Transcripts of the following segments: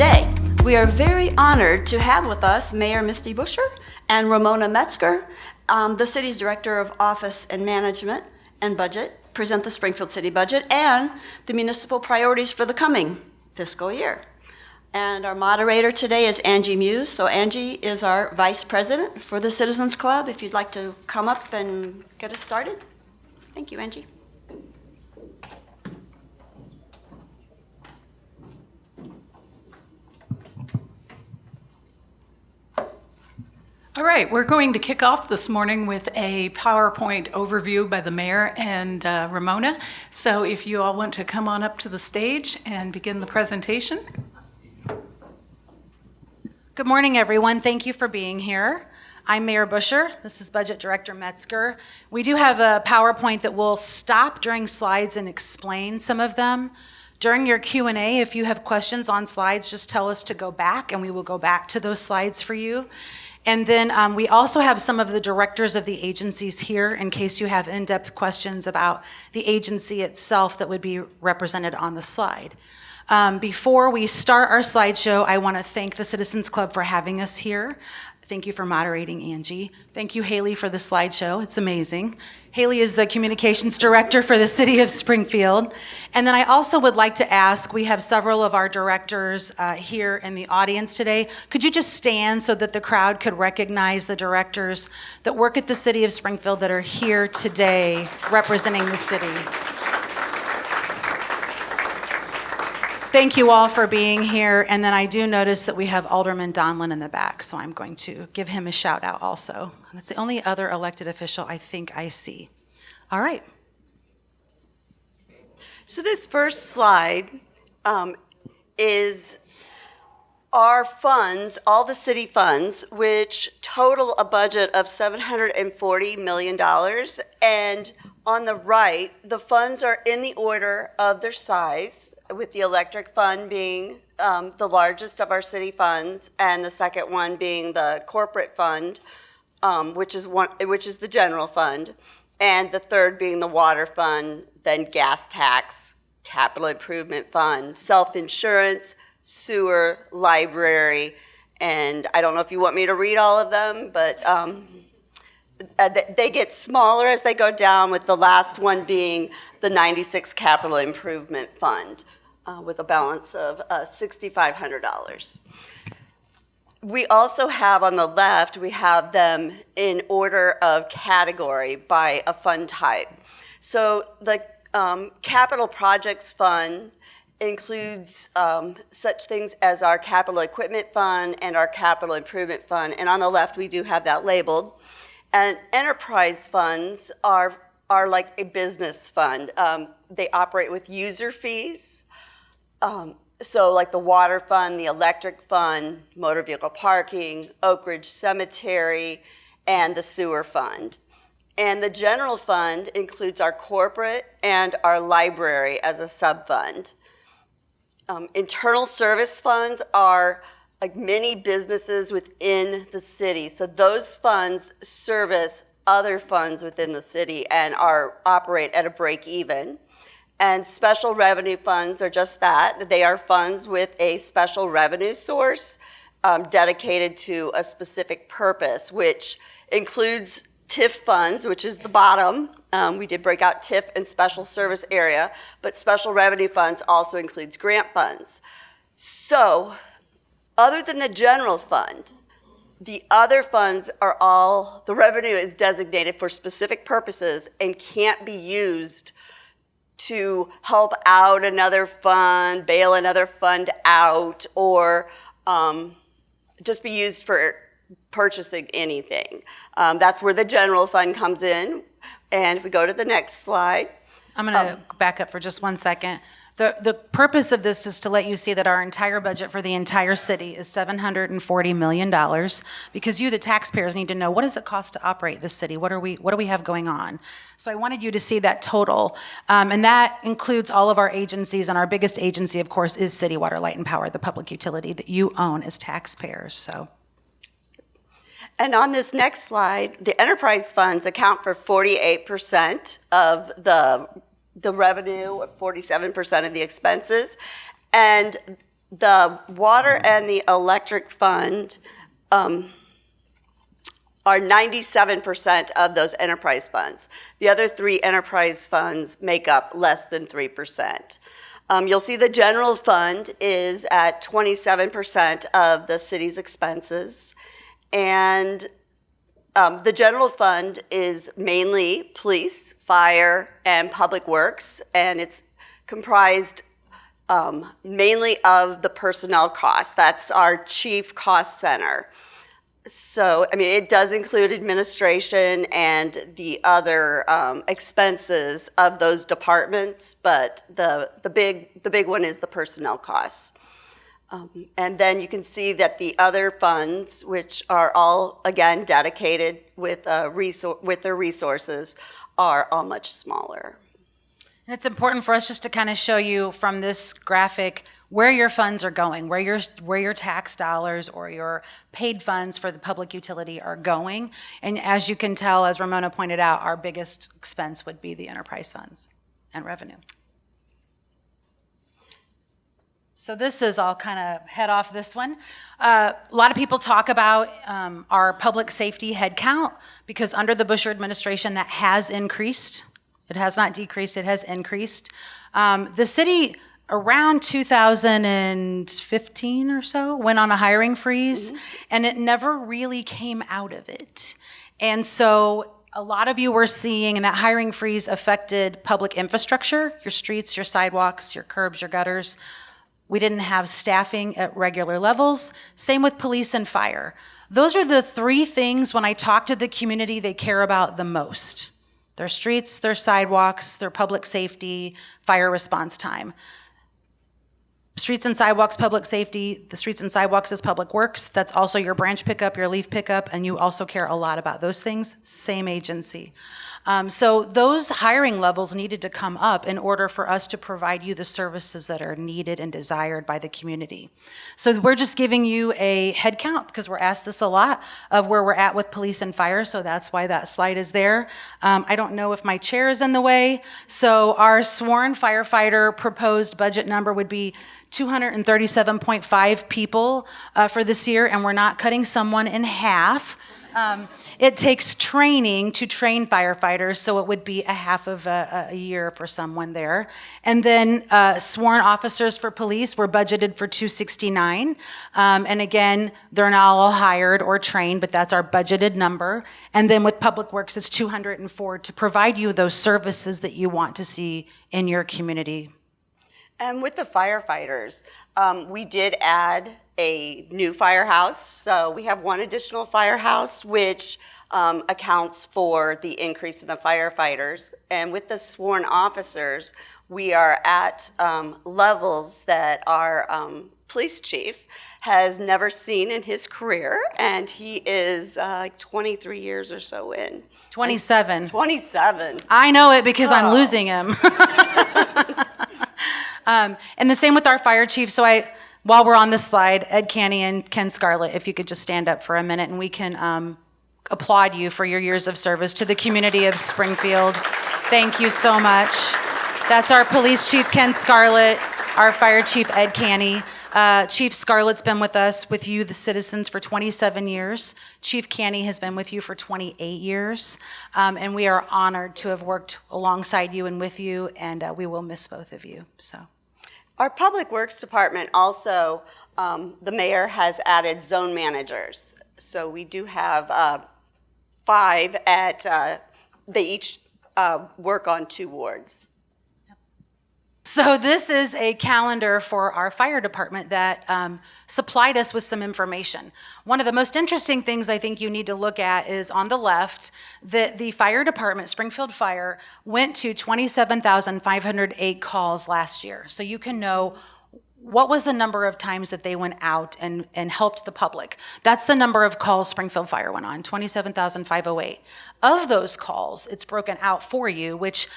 today. We are very honored to have with us Mayor Misty Buscher and Ramona Metzger, the city's Director of Office and Management and Budget, present the Springfield City Budget and the municipal priorities for the coming fiscal year. And our moderator today is Angie Muse. So Angie is our Vice President for the Citizens Club. If you'd like to come up and get us started. Thank you, Angie. All right, we're going to kick off this morning with a PowerPoint overview by the mayor and Ramona. So if you all want to come on up to the stage and begin the presentation. Good morning, everyone. Thank you for being here. I'm Mayor Buscher. This is Budget Director Metzger. We do have a PowerPoint that will stop during slides and explain some of them. During your Q&A, if you have questions on slides, just tell us to go back and we will go back to those slides for you. And then we also have some of the directors of the agencies here in case you have in-depth questions about the agency itself that would be represented on the slide. Before we start our slideshow, I want to thank the Citizens Club for having us here. Thank you for moderating, Angie. Thank you, Haley, for the slideshow. It's amazing. Haley is the communications director for the city of Springfield. And then I also would like to ask, we have several of our directors here in the audience today. Could you just stand so that the crowd could recognize the directors that work at the city of Springfield that are here today representing the city? Thank you all for being here. And then I do notice that we have Alderman Donlin in the back, so I'm going to give him a shout out also. That's the only other elected official I think I see. All right. So this first slide is our funds, all the city funds, which total a budget of $740 million. And on the right, the funds are in the order of their size, with the electric fund being the largest of our city funds, and the second one being the corporate fund, which is the general fund, and the third being the water fund, then gas tax, capital improvement fund, self-insurance, sewer, library, and I don't know if you want me to read all of them, but they get smaller as they go down, with the last one being the 96 Capital Improvement Fund, with a balance of $6,500. We also have on the left, we have them in order of category by a fund type. So the Capital Projects Fund includes such things as our Capital Equipment Fund and our Capital Improvement Fund, and on the left we do have that labeled. And enterprise funds are like a business fund. They operate with user fees. So like the water fund, the electric fund, motor vehicle parking, Oak Ridge Cemetery, and the sewer fund. And the general fund includes our corporate and our library as a sub-fund. Internal service funds are like many businesses within the city. So those funds service other funds within the city and operate at a break even. And special revenue funds are just that. They are funds with a special revenue source dedicated to a specific purpose, which includes TIF funds, which is the bottom. We did break out TIF and special service area, but special revenue funds also includes grant funds. So, other than the general fund, the other funds are all, the revenue is designated for specific purposes and can't be used to help out another fund, bail another fund out, or just be used for purchasing anything. That's where the general fund comes in. And if we go to the next slide. I'm going to back up for just 1 second. The purpose of this is to let you see that our entire budget for the entire city is $740 million, because you, the taxpayers, need to know, what does it cost to operate this city? What do we have going on? So I wanted you to see that total, and that includes all of our agencies, and our biggest agency, of course, is City Water, Light, and Power, the public utility that you own as taxpayers. So. And on this next slide, the enterprise funds account for 48% of the revenue, 47% of the expenses, and the water and the electric fund are 97% of those enterprise funds. The other three enterprise funds make up less than 3%. You'll see the general fund is at 27% of the city's expenses. And the general fund is mainly police, fire, and public works, and it's comprised mainly of the personnel costs. That's our chief cost center. So, I mean, it does include administration and the other expenses of those departments, but the big one is the personnel costs. And then you can see that the other funds, which are all, again, dedicated with their resources, are all much smaller. And it's important for us just to kind of show you from this graphic where your funds are going, where your tax dollars or your paid funds for the public utility are going. And as you can tell, as Ramona pointed out, our biggest expense would be the enterprise funds and revenue. So this is, I'll kind of head off this one. A lot of people talk about our public safety headcount because under the Bush administration that has increased. It has not decreased, it has increased. The city around 2015 or so went on a hiring freeze, and it never really came out of it. And so a lot of you were seeing, and that hiring freeze affected public infrastructure, your streets, your sidewalks, your curbs, your gutters. We didn't have staffing at regular levels. Same with police and fire. Those are the three things when I talk to the community they care about the most. Their streets, their sidewalks, their public safety, fire response time. Streets and sidewalks, public safety, the streets and sidewalks is public works. That's also your branch pickup, your leaf pickup, and you also care a lot about those things, same agency. So those hiring levels needed to come up in order for us to provide you the services that are needed and desired by the community. So we're just giving you a head count because we're asked this a lot of where we're at with police and fire, so that's why that slide is there. I don't know if my chair is in the way. So our sworn firefighter proposed budget number would be 237.5 people for this year, and we're not cutting someone in half. It takes training to train firefighters, so it would be a half of a year for someone there. And then sworn officers for police were budgeted for 269. And again, they're not all hired or trained, but that's our budgeted number. And then with public works, it's 204 to provide you those services that you want to see in your community. And with the firefighters, we did add a new firehouse. So we have one additional firehouse, which accounts for the increase in the firefighters. And with the sworn officers, we are at levels that our police chief has never seen in his career. And he is 23 years or so in. 27. 27. I know it because I'm losing him. And the same with our fire chief. So while we're on this slide, Ed Canny and Ken Scarlett, if you could just stand up for a minute and we can applaud you for your years of service to the community of Springfield. Thank you so much. That's our police chief, Ken Scarlett, our fire chief, Ed Canny. Chief Scarlett's been with us, with you, the citizens, for 27 years. Chief Canny has been with you for 28 years. And we are honored to have worked alongside you and with you, and we will miss both of you. So, our Public Works Department also, the mayor has added zone managers. So we do have 5 at, they each work on 2 wards. So this is a calendar for our fire department that supplied us with some information. One of the most interesting things I think you need to look at is on the left that the fire department, Springfield Fire, went to 27,508 calls last year. So you can know what was the number of times that they went out and helped the public. That's the number of calls Springfield Fire went on, 27,508. Of those calls, it's broken out for you, which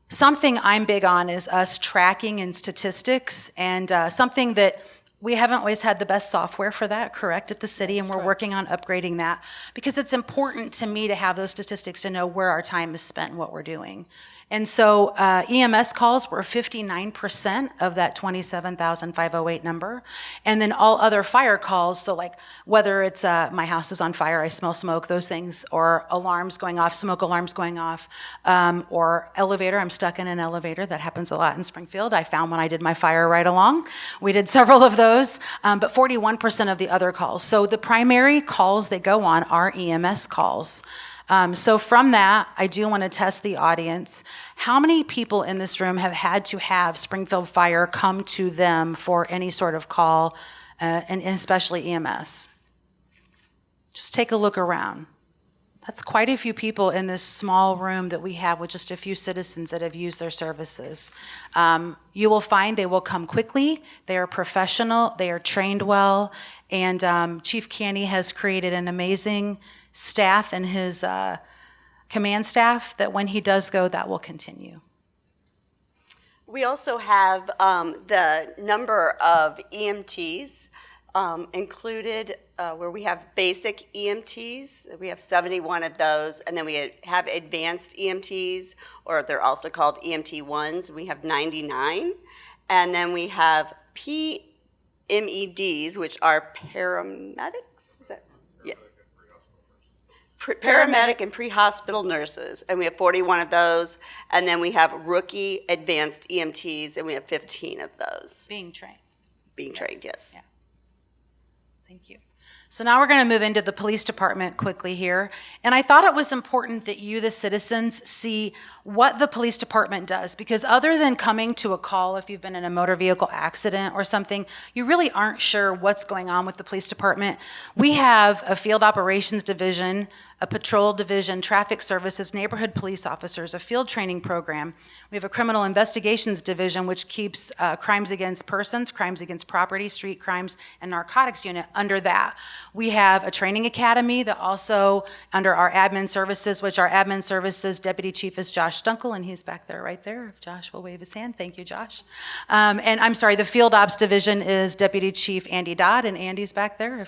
something I'm big on is us tracking and statistics, and something that we haven't always had the best software for that, correct, at the city, and we're working on upgrading that because it's important to me to have those statistics to know where our time is spent and what we're doing. And so EMS calls were 59% of that 27,508 number. And then all other fire calls, so like whether it's my house is on fire, I smell smoke, those things, or alarms going off, smoke alarms going off, or elevator, I'm stuck in an elevator. That happens a lot in Springfield. I found when I did my fire ride along. We did several of those, but 41% of the other calls. So the primary calls that go on are EMS calls. So from that, I do want to test the audience. How many people in this room have had to have Springfield Fire come to them for any sort of call, and especially EMS? Just take a look around. That's quite a few people in this small room that we have with just a few citizens that have used their services. You will find they will come quickly, they are professional, they are trained well, and Chief Canny has created an amazing staff and his command staff that when he does go, that will continue. We also have the number of EMTs included where we have basic EMTs. We have 71 of those, and then we have advanced EMTs, or they're also called EMT1s. We have 99, and then we have PMEDs, which are paramedics. Is that? Yeah. Paramedic and pre-hospital nurses, and we have 41 of those, and then we have rookie advanced EMTs, and we have 15 of those. Being trained. Being trained, yes. Yeah. Thank you. So now we're going to move into the police department quickly here. And I thought it was important that you, the citizens, see what the police department does, because other than coming to a call if you've been in a motor vehicle accident or something, you really aren't sure what's going on with the police department. We have a field operations division, a patrol division, traffic services, neighborhood police officers, a field training program. We have a criminal investigations division, which keeps crimes against persons, crimes against property, street crimes, and narcotics unit under that. We have a training academy that also under our admin services, which our admin services deputy chief is Josh Stunkel, and he's back there right there. If Josh will wave his hand. Thank you, Josh. And I'm sorry, the field ops division is deputy chief Andy Dodd, and Andy's back there. I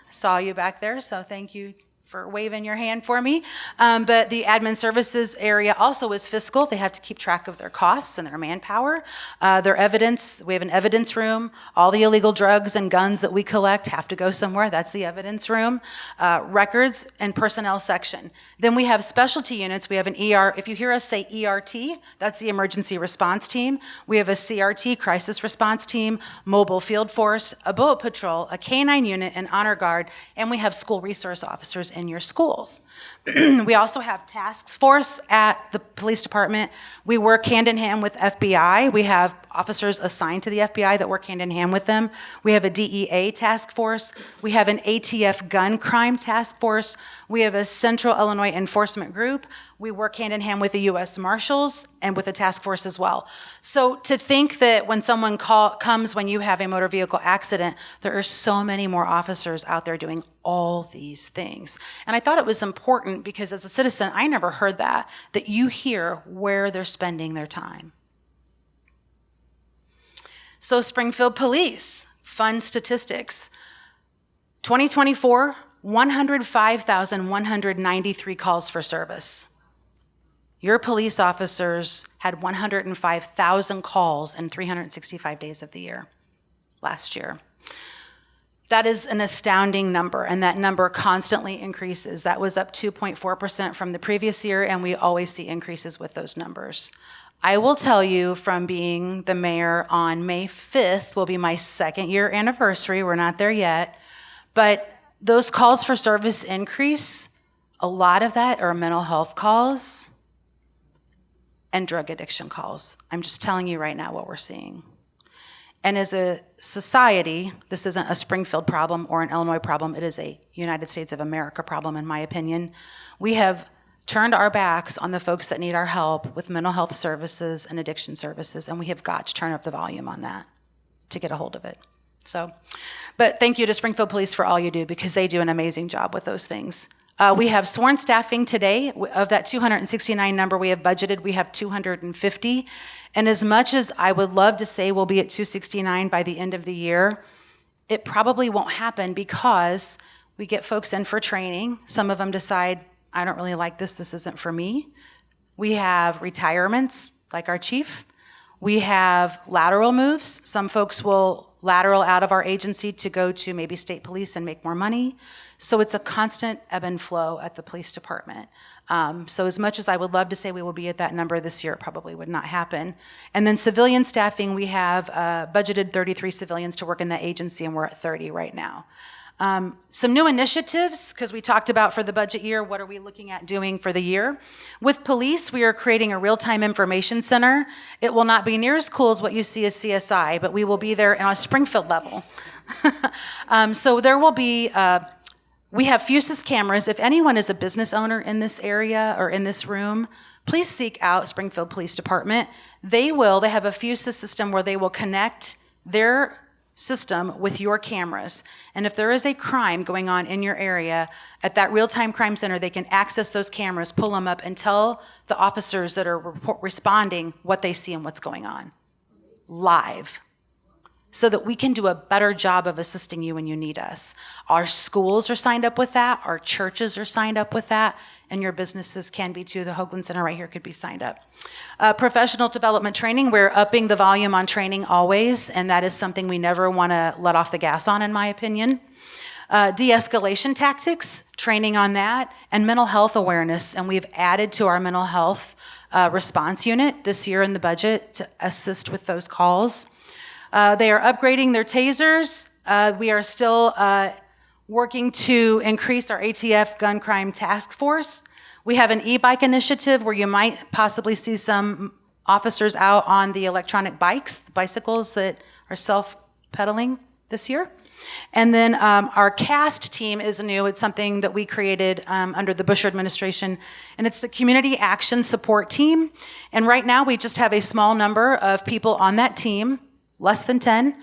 saw you back there, so thank you for waving your hand for me. But the admin services area also is fiscal. They have to keep track of their costs and their manpower, their evidence. We have an evidence room. All the illegal drugs and guns that we collect have to go somewhere. That's the evidence room. Records and personnel section. Then we have specialty units. We have an ER. If you hear us say ERT, that's the emergency response team. We have a CRT, crisis response team, mobile field force, a boat patrol, a K-9 unit, an honor guard, and we have school resource officers in your schools. We also have task force at the police department. We work hand in hand with FBI. We have officers assigned to the FBI that work hand in hand with them. We have a DEA task force. We have an ATF gun crime task force. We have a Central Illinois Enforcement Group. We work hand in hand with the U.S. Marshals and with the task force as well. So to think that when someone comes when you have a motor vehicle accident, there are so many more officers out there doing all these things. And I thought it was important because as a citizen, I never heard that you hear where they're spending their time. So Springfield Police, fun statistics. 2024, 105,193 calls for service. Your police officers had 105,000 calls in 365 days of the year last year. That is an astounding number, and that number constantly increases. That was up 2.4% from the previous year, and we always see increases with those numbers. I will tell you from being the mayor on May 5th will be my second year anniversary. We're not there yet, but those calls for service increase. A lot of that are mental health calls and drug addiction calls. I'm just telling you right now what we're seeing. And as a society, this isn't a Springfield problem or an Illinois problem. It is a United States of America problem, in my opinion. We have turned our backs on the folks that need our help with mental health services and addiction services, and we have got to turn up the volume on that to get a hold of it. So, but thank you to Springfield Police for all you do, because they do an amazing job with those things. We have sworn staffing today. Of that 269 number we have budgeted, we have 250. And as much as I would love to say we'll be at 269 by the end of the year, it probably won't happen because we get folks in for training. Some of them decide, I don't really like this isn't for me. We have retirements, like our chief. We have lateral moves. Some folks will lateral out of our agency to go to maybe state police and make more money. So it's a constant ebb and flow at the police department. So as much as I would love to say we will be at that number this year, it probably would not happen. And then civilian staffing, we have budgeted 33 civilians to work in that agency, and we're at 30 right now. Some new initiatives, because we talked about for the budget year, what are we looking at doing for the year? With police, we are creating a real-time information center. It will not be near as cool as what you see as CSI, but we will be there on a Springfield level. So there will be, we have Fusus cameras. If anyone is a business owner in this area or in this room, please seek out Springfield Police Department. They have a Fusus system where they will connect their system with your cameras. And if there is a crime going on in your area, at that real-time crime center, they can access those cameras, pull them up, and tell the officers that are responding what they see and what's going on live, so that we can do a better job of assisting you when you need us. Our schools are signed up with that, our churches are signed up with that, and your businesses can be too. The Hoagland Center right here could be signed up. Professional development training, we're upping the volume on training always, and that is something we never want to let off the gas on, in my opinion. De-escalation tactics, training on that, and mental health awareness, and we've added to our mental health response unit this year in the budget to assist with those calls. They are upgrading their tasers. We are still working to increase our ATF gun crime task force. We have an e-bike initiative where you might possibly see some officers out on the electronic bikes, bicycles that are self-pedaling this year. And then our CAST team is new. It's something that we created under the Bush administration, and it's the Community Action Support Team. And right now we just have a small number of people on that team, less than 10.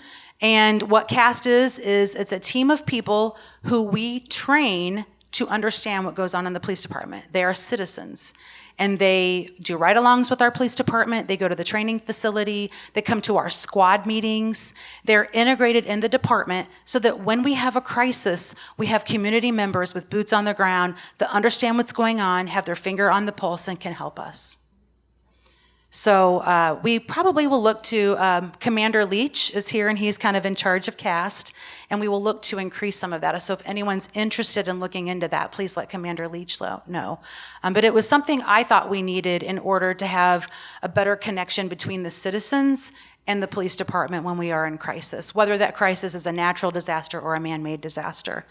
And what CAST is it's a team of people who we train to understand what goes on in the police department. They are citizens, and they do ride-alongs with our police department. They go to the training facility. They come to our squad meetings. They're integrated in the department so that when we have a crisis, we have community members with boots on the ground that understand what's going on, have their finger on the pulse, and can help us. So we probably will look to, Commander Leach is here, and he's kind of in charge of CAST, and we will look to increase some of that. So if anyone's interested in looking into that, please let Commander Leach know. But it was something I thought we needed in order to have a better connection between the citizens and the police department when we are in crisis, whether that crisis is a natural disaster or a man-made disaster.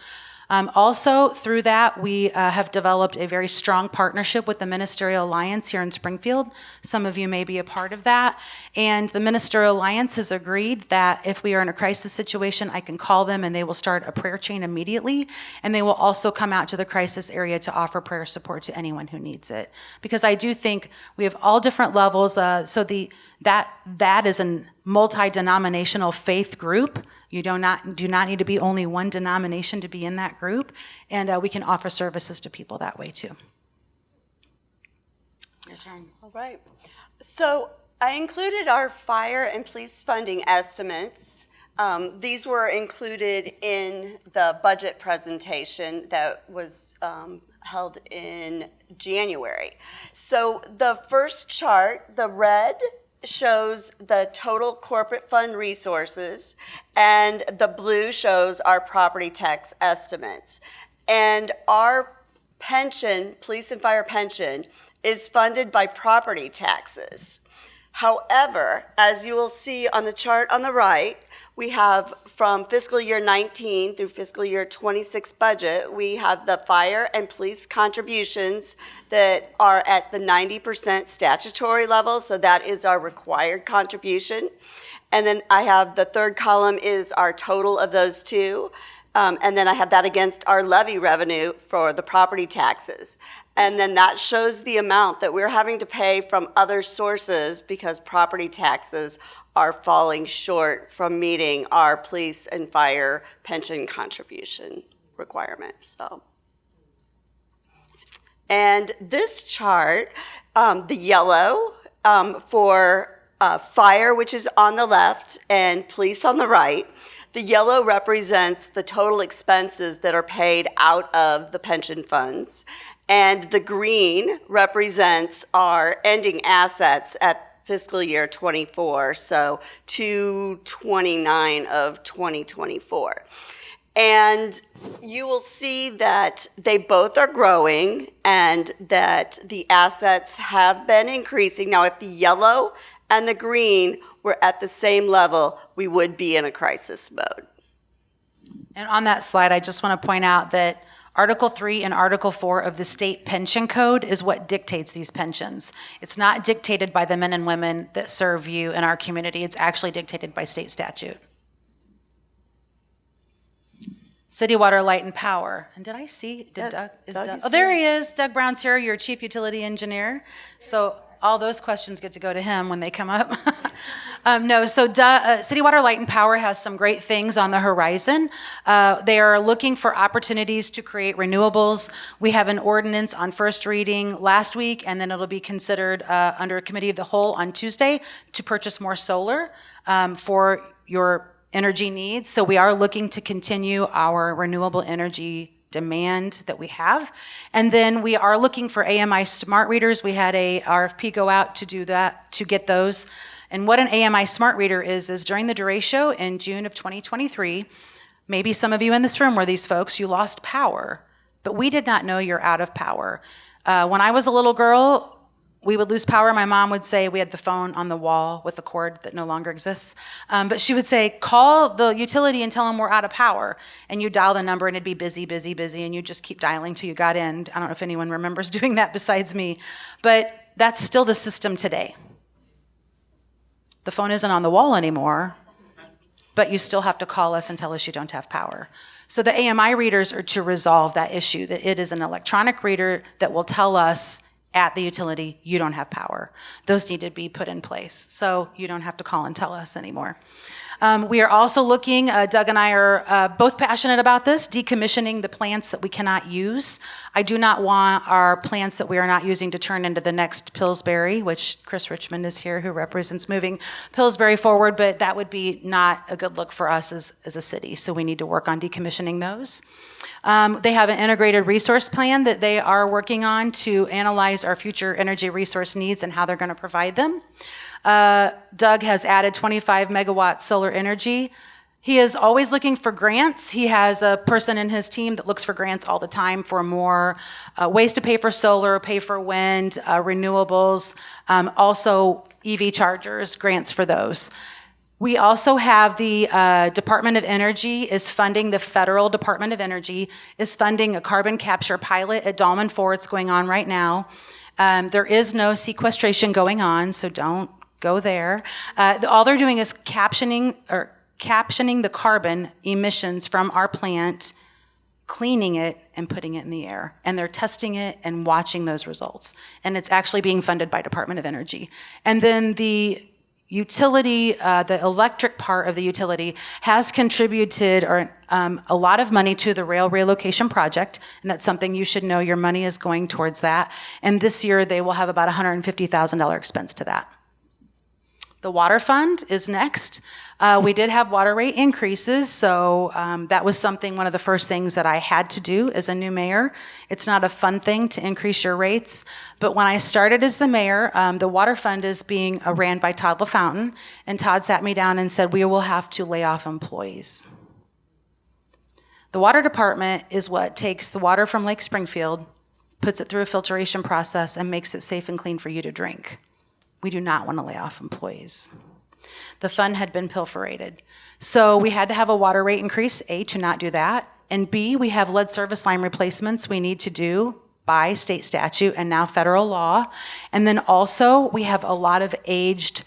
Also, through that, we have developed a very strong partnership with the Ministerial Alliance here in Springfield. Some of you may be a part of that. And the Ministerial Alliance has agreed that if we are in a crisis situation, I can call them and they will start a prayer chain immediately. And they will also come out to the crisis area to offer prayer support to anyone who needs it. Because I do think we have all different levels. So that is a multi-denominational faith group. You do not need to be only one denomination to be in that group, and we can offer services to people that way too. Your turn. All right. So I included our fire and police funding estimates. These were included in the budget presentation that was held in January. So the first chart, the red, shows the total corporate fund resources, and the blue shows our property tax estimates. And our pension, police and fire pension, is funded by property taxes. However, as you will see on the chart on the right, we have from fiscal year 19 through fiscal year 26 budget, we have the fire and police contributions that are at the 90% statutory level, so that is our required contribution. And then I have the third column is our total of those two, and then I have that against our levy revenue for the property taxes. And then that shows the amount that we're having to pay from other sources because property taxes are falling short from meeting our police and fire pension contribution requirement. So, and this chart, the yellow for fire, which is on the left, and police on the right. The yellow represents the total expenses that are paid out of the pension funds. And the green represents our ending assets at fiscal year 24, so 2/29 of 2024. And you will see that they both are growing and that the assets have been increasing. Now, if the yellow and the green were at the same level, we would be in a crisis mode. And on that slide, I just want to point out that Article 3 and Article 4 of the state pension code is what dictates these pensions. It's not dictated by the men and women that serve you in our community. It's actually dictated by state statute. City Water, Light, and Power. And did I see, Yes, Doug? Doug is Oh, there he is. Doug Brown's here, your chief utility engineer. So all those questions get to go to him when they come up. City Water, Light, and Power has some great things on the horizon. They are looking for opportunities to create renewables. We have an ordinance on first reading last week, and then it'll be considered under a committee of the whole on Tuesday to purchase more solar for your energy needs. So we are looking to continue our renewable energy demand that we have. And then we are looking for AMI smart readers. We had a RFP go out to do that, to get those. And what an AMI smart reader is during the derecho in June of 2023, maybe some of you in this room were these folks, you lost power, but we did not know you're out of power. When I was a little girl, we would lose power. My mom would say, we had the phone on the wall with the cord that no longer exists. But she would say, call the utility and tell them we're out of power. And you dial the number and it'd be busy, busy, busy. And you just keep dialing till you got in. I don't know if anyone remembers doing that besides me. But that's still the system today. The phone isn't on the wall anymore, but you still have to call us and tell us you don't have power. So the AMI readers are to resolve that issue, that it is an electronic reader that will tell us at the utility, you don't have power. Those need to be put in place, so you don't have to call and tell us anymore. We are also looking, Doug and I are both passionate about this, decommissioning the plants that we cannot use. I do not want our plants that we are not using to turn into the next Pillsbury, which Chris Richmond is here, who represents moving Pillsbury forward, but that would be not a good look for us as a city, so we need to work on decommissioning those. They have an integrated resource plan that they are working on to analyze our future energy resource needs and how they're going to provide them. Doug has added 25 megawatt solar energy. He is always looking for grants. He has a person in his team that looks for grants all the time for more ways to pay for solar, pay for wind, renewables, also EV chargers, grants for those. We also have the Department of Energy is funding, the federal Department of Energy is funding a carbon capture pilot at Dolman 4. It's going on right now. There is no sequestration going on, so don't go there. All they're doing is captioning the carbon emissions from our plant, cleaning it and putting it in the air. And they're testing it and watching those results. And it's actually being funded by Department of Energy. And then the utility, the electric part of the utility has contributed a lot of money to the rail relocation project, and that's something you should know. Your money is going towards that. And this year they will have about $150,000 expense to that. The water fund is next. We did have water rate increases, so that was one of the first things that I had to do as a new mayor. It's not a fun thing to increase your rates, but when I started as the mayor, the water fund is being ran by Todd LaFountain, and Todd sat me down and said, we will have to lay off employees. The water department is what takes the water from Lake Springfield, puts it through a filtration process, and makes it safe and clean for you to drink. We do not want to lay off employees. The fund had been pilferated. So we had to have a water rate increase, A, to not do that, and B, we have lead service line replacements we need to do by state statute and now federal law. And then also we have a lot of aged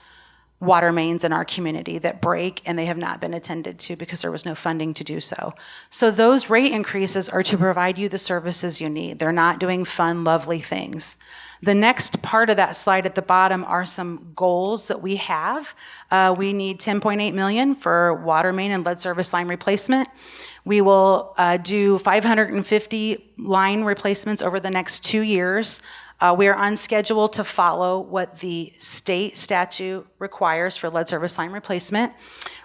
water mains in our community that break and they have not been attended to because there was no funding to do so. So those rate increases are to provide you the services you need. They're not doing fun, lovely things. The next part of that slide at the bottom are some goals that we have. We need $10.8 million for water main and lead service line replacement. We will do 550 line replacements over the next 2 years. We are on schedule to follow what the state statute requires for lead service line replacement.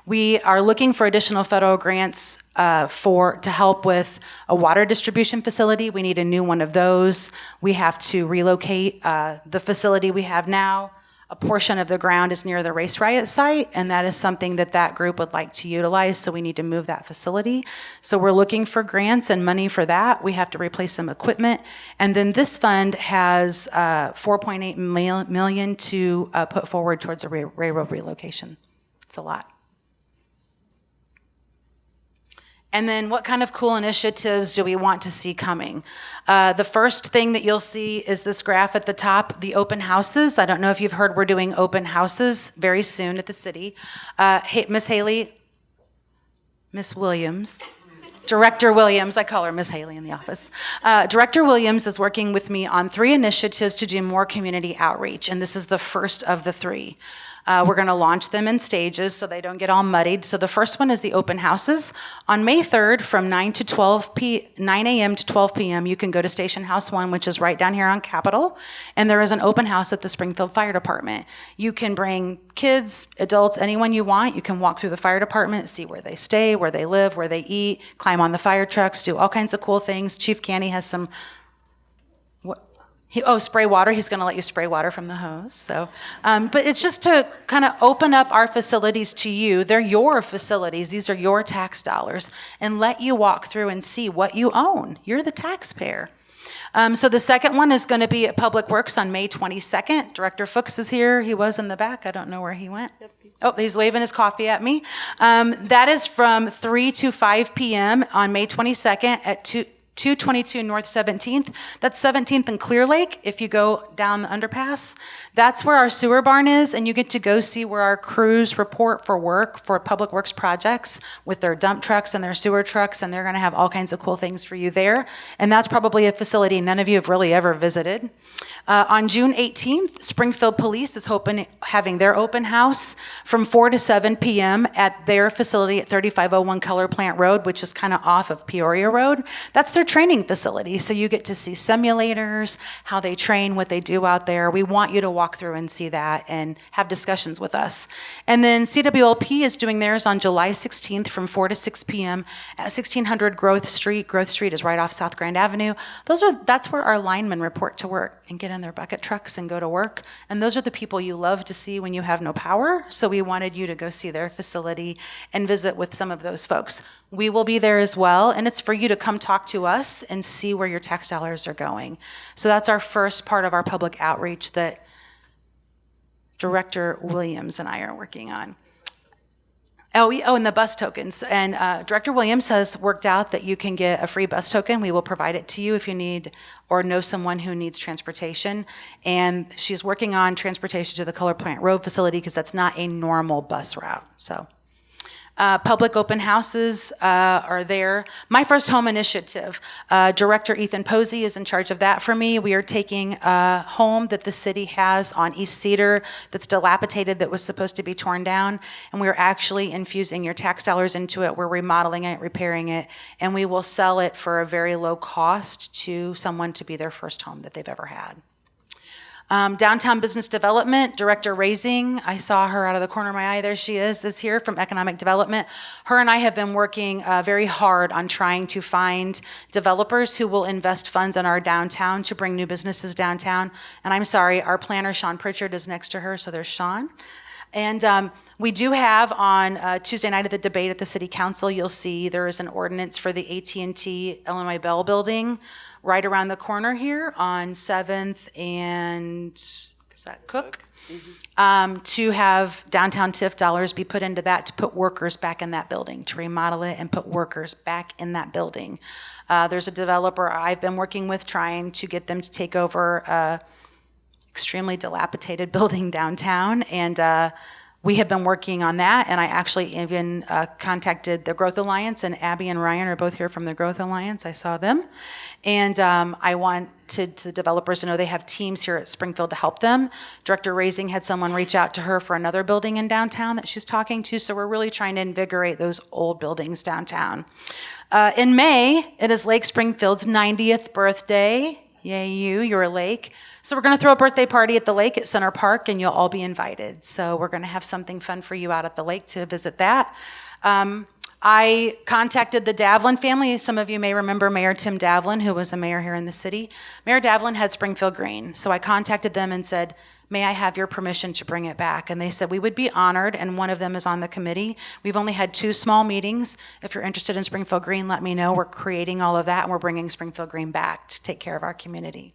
We are looking for additional federal grants to help with a water distribution facility. We need a new one of those. We have to relocate the facility we have now. A portion of the ground is near the race riot site, and that is something that group would like to utilize, so we need to move that facility. So we're looking for grants and money for that. We have to replace some equipment. And then this fund has $4.8 million to put forward towards a railroad relocation. It's a lot. And then what kind of cool initiatives do we want to see coming? The first thing that you'll see is this graph at the top, the open houses. I don't know if you've heard we're doing open houses very soon at the city. Miss Williams, Director Williams, I call her Miss Haley in the office. Director Williams is working with me on 3 initiatives to do more community outreach, and this is the first of the 3. We're going to launch them in stages so they don't get all muddied. So the first one is the open houses. On May 3rd from 9 a.m. to 12 p.m., you can go to Station House 1, which is right down here on Capitol, and there is an open house at the Springfield Fire Department. You can bring kids, adults, anyone you want. You can walk through the fire department, see where they stay, where they live, where they eat, climb on the fire trucks, do all kinds of cool things. Chief Canny has some spray water. He's going to let you spray water from the hose. So, but it's just to kind of open up our facilities to you. They're your facilities. These are your tax dollars, and let you walk through and see what you own. You're the taxpayer. So the second one is going to be at Public Works on May 22nd. Director Fuchs is here. He was in the back. I don't know where he went. He's waving his coffee at me. That is from 3 to 5 p.m. on May 22nd at 222 North 17th. That's 17th and Clear Lake. If you go down the underpass, that's where our sewer barn is, and you get to go see where our crews report for work for Public Works projects with their dump trucks and their sewer trucks, and they're going to have all kinds of cool things for you there. And that's probably a facility none of you have really ever visited. On June 18th, Springfield Police is having their open house from 4 to 7 p.m. at their facility at 3501 Color Plant Road, which is kind of off of Peoria Road. That's their training facility, so you get to see simulators, how they train, what they do out there. We want you to walk through and see that and have discussions with us. And then CWLP is doing theirs on July 16th from 4 to 6 p.m. at 1600 Growth Street. Growth Street is right off South Grand Avenue. That's where our linemen report to work and get in their bucket trucks and go to work. And those are the people you love to see when you have no power. So we wanted you to go see their facility and visit with some of those folks. We will be there as well, and it's for you to come talk to us and see where your tax dollars are going. So that's our first part of our public outreach that Director Williams and I are working on. And the bus tokens. And Director Williams has worked out that you can get a free bus token. We will provide it to you if you need or know someone who needs transportation. And she's working on transportation to the Color Plant Road facility because that's not a normal bus route. So. Public open houses are there. My First Home Initiative, Director Ethan Posey is in charge of that for me. We are taking a home that the city has on East Cedar that's dilapidated, that was supposed to be torn down, and we're actually infusing your tax dollars into it. We're remodeling it, repairing it, and we will sell it for a very low cost to someone to be their first home that they've ever had. Downtown Business Development, Director Raising, I saw her out of the corner of my eye, there she is here from Economic Development. Her and I have been working very hard on trying to find developers who will invest funds in our downtown to bring new businesses downtown. And I'm sorry, our planner, Sean Pritchard, is next to her, so there's Sean. And we do have on Tuesday night at the debate at the City Council, you'll see there is an ordinance for the AT&T Illinois Bell building right around the corner here on 7th and, is that Cook? Mm-hmm. To have downtown TIF dollars be put into that to put workers back in that building, to remodel it and put workers back in that building. There's a developer I've been working with trying to get them to take over a extremely dilapidated building downtown, and we have been working on that, and I actually even contacted the Growth Alliance, and Abby and Ryan are both here from the Growth Alliance. I saw them. And I wanted the developers to know they have teams here at Springfield to help them. Director Raising had someone reach out to her for another building in downtown that she's talking to, so we're really trying to invigorate those old buildings downtown. In May, it is Lake Springfield's 90th birthday. Yay you, your lake. So we're going to throw a birthday party at the lake at Center Park, and you'll all be invited. So we're going to have something fun for you out at the lake to visit that. I contacted the Davlin family. Some of you may remember Mayor Tim Davlin, who was a mayor here in the city. Mayor Davlin had Springfield Green. So I contacted them and said, may I have your permission to bring it back? And they said, we would be honored, and one of them is on the committee. We've only had 2 small meetings. If you're interested in Springfield Green, let me know. We're creating all of that, and we're bringing Springfield Green back to take care of our community.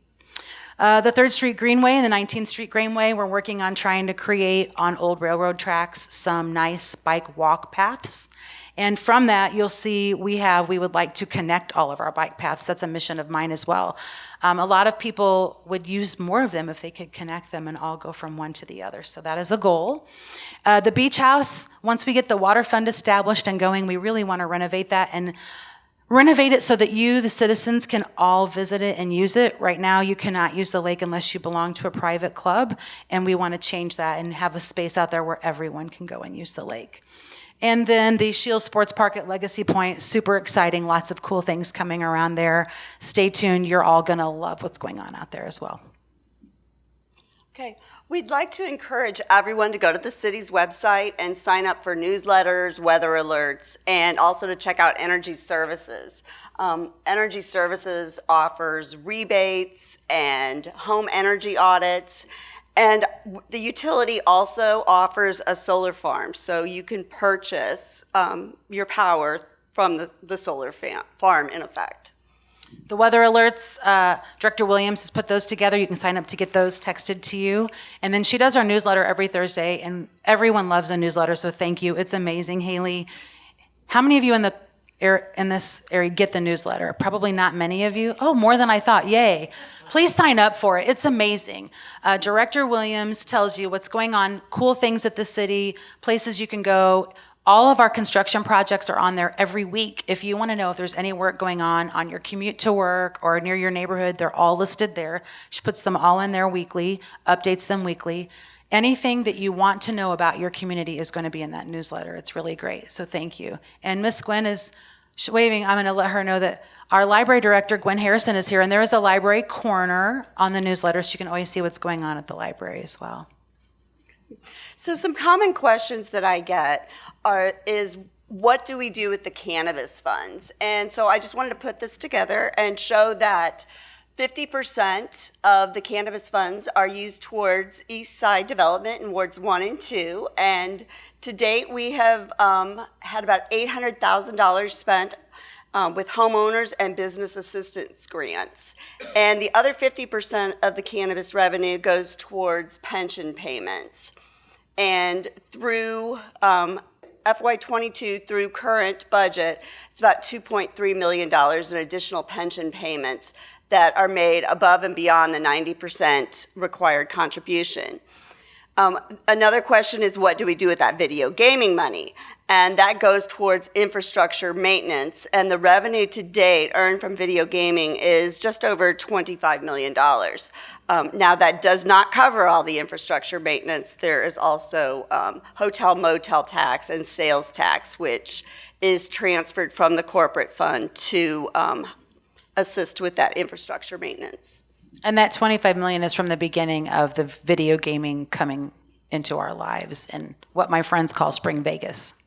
The 3rd Street Greenway and the 19th Street Greenway, we're working on trying to create on old railroad tracks some nice bike walk paths. And from that, you'll see we would like to connect all of our bike paths. That's a mission of mine as well. A lot of people would use more of them if they could connect them and all go from one to the other. So that is a goal. The beach house, once we get the water fund established and going, we really want to renovate that and renovate it so that you, the citizens, can all visit it and use it. Right now, you cannot use the lake unless you belong to a private club, and we want to change that and have a space out there where everyone can go and use the lake. And then the Shields Sports Park at Legacy Point, super exciting, lots of cool things coming around there. Stay tuned, you're all gonna love what's going on out there as well. Okay, we'd like to encourage everyone to go to the city's website and sign up for newsletters, weather alerts, and also to check out Energy Services. Energy Services offers rebates and home energy audits. And the utility also offers a solar farm, so you can purchase your power from the solar farm in effect. The weather alerts, Director Williams has put those together. You can sign up to get those texted to you. And then she does our newsletter every Thursday, and everyone loves a newsletter, so thank you. It's amazing, Haley. How many of you in this area get the newsletter? Probably not many of you. Oh, more than I thought. Yay. Please sign up for it. It's amazing. Director Williams tells you what's going on, cool things at the city, places you can go. All of our construction projects are on there every week. If you want to know if there's any work going on your commute to work or near your neighborhood, they're all listed there. She puts them all in there weekly, updates them weekly. Anything that you want to know about your community is going to be in that newsletter. It's really great, so thank you. And Miss Gwen is waving. I'm going to let her know that our library director, Gwen Harrison, is here, and there is a library corner on the newsletter, so you can always see what's going on at the library as well. So some common questions that I get is what do we do with the cannabis funds? And so I just wanted to put this together and show that 50% of the cannabis funds are used towards East Side development in wards 1 and 2. And to date, we have had about $800,000 spent with homeowners and business assistance grants. And the other 50% of the cannabis revenue goes towards pension payments. And through FY22 through current budget, it's about $2.3 million in additional pension payments that are made above and beyond the 90% required contribution. Another question is, what do we do with that video gaming money? And that goes towards infrastructure maintenance, and the revenue to date earned from video gaming is just over $25 million. Now, that does not cover all the infrastructure maintenance. There is also hotel motel tax and sales tax, which is transferred from the corporate fund to assist with that infrastructure maintenance. And that $25 million is from the beginning of the video gaming coming into our lives and what my friends call Spring Vegas.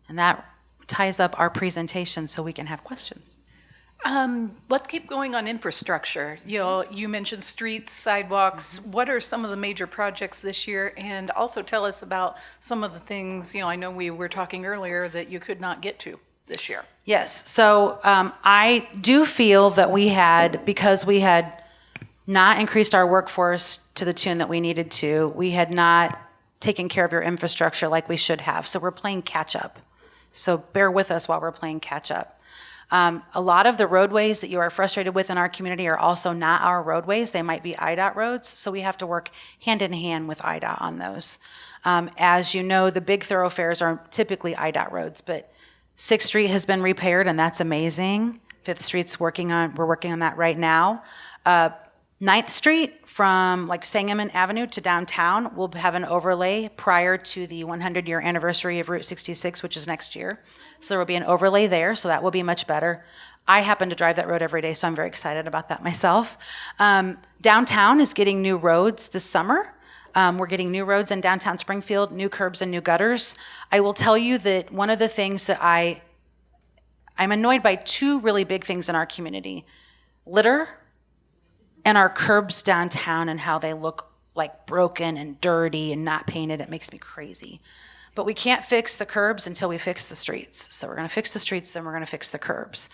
And that ties up our presentation so we can have questions. Let's keep going on infrastructure. You mentioned streets, sidewalks. What are some of the major projects this year? And also tell us about some of the things, I know we were talking earlier that you could not get to this year. Yes, so I do feel that because we had not increased our workforce to the tune that we needed to, we had not taken care of your infrastructure like we should have. So we're playing catch up. So bear with us while we're playing catch up. A lot of the roadways that you are frustrated with in our community are also not our roadways. They might be IDOT roads, so we have to work hand in hand with IDOT on those. As you know, the big thoroughfares are typically IDOT roads, but 6th Street has been repaired, and that's amazing. 5th Street's we're working on that right now. 9th Street from Sangamon Avenue to downtown will have an overlay prior to the 100-year anniversary of Route 66, which is next year. So there will be an overlay there, so that will be much better. I happen to drive that road every day, so I'm very excited about that myself. Downtown is getting new roads this summer. We're getting new roads in downtown Springfield, new curbs and new gutters. I will tell you that one of the things that I'm annoyed by two really big things in our community: litter and our curbs downtown and how they look like broken and dirty and not painted. It makes me crazy. But we can't fix the curbs until we fix the streets. So we're gonna fix the streets, then we're gonna fix the curbs.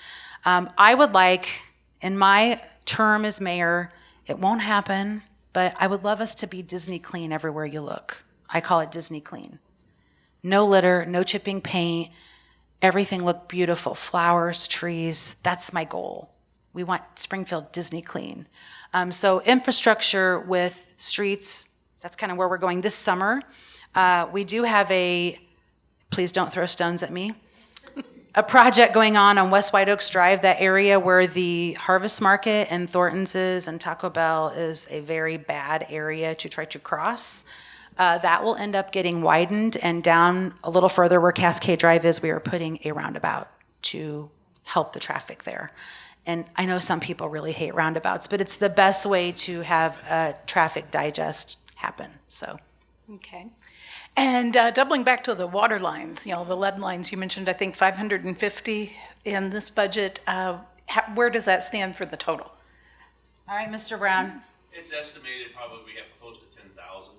I would like, in my term as mayor, it won't happen, but I would love us to be Disney clean everywhere you look. I call it Disney clean. No litter, no chipping paint, everything look beautiful, flowers, trees. That's my goal. We want Springfield Disney clean. So infrastructure with streets, that's kind of where we're going this summer. We do have please don't throw stones at me, a project going on West White Oaks Drive, that area where the Harvest Market and Thornton's is and Taco Bell is a very bad area to try to cross. That will end up getting widened, and down a little further where Cascade Drive is, we are putting a roundabout to help the traffic there. And I know some people really hate roundabouts, but it's the best way to have a traffic digest happen, so. Okay. And doubling back to the water lines, the lead lines, you mentioned, I think, 550 in this budget. Where does that stand for the total? All right, Mr. Brown. It's estimated probably we have close to 10,000.